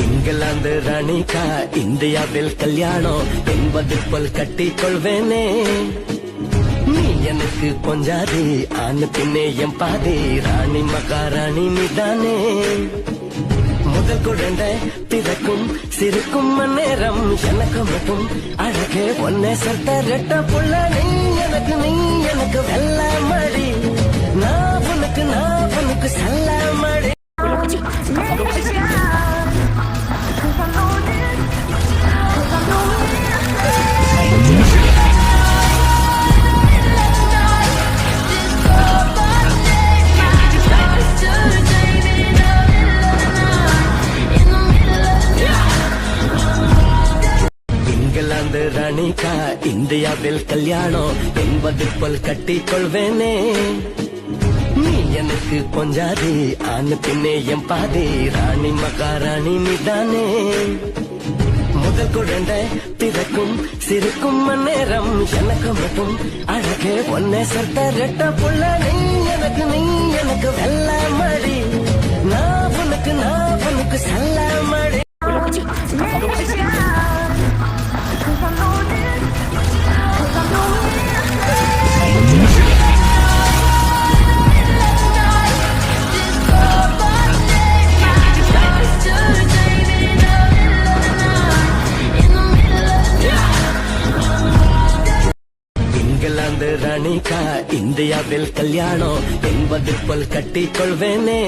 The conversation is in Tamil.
இங்கிலாந்து ராணிக்கா இந்தியாவில் கல்யாணம் என்பது போல் கட்டிக்கொள்வேனே. நீ எனக்கு பொஞ்சாதி ஆணு பின்னே என் பாதி ராணி மகாராணி நீதானே. முதல் குழந்தை பிறக்கும் சிரிக்கும் நேரம் எனக்கு மட்டும் அழகே ஒன்னே சத்த ரெட்ட புள்ள. நீ எனக்கு வெள்ள மடி, நான் உனக்கு செல்ல மடி. இங்கிலாந்து ராணிக்கா இந்தியாவில் கல்யாணம் என்பது போல் கட்டிக்கொள்வேனே. நீ எனக்கு பொஞ்சாதி ஆணு பின்னே என் பாதி ராணி மகாராணி நீதானே. முதல் குழந்தை பிறக்கும் சிரிக்கும் நேரம் எனக்கு மட்டும் அழகே ஒன்னே சத்த ரெட்ட புள்ள. நீ எனக்கு வெள்ள மடி, நான் உனக்கு செல்ல மடி. இங்கிலாந்து ராணிக்கா இந்தியாவில் கல்யாணம் என்பது போல் கட்டிக்கொள்வேனே.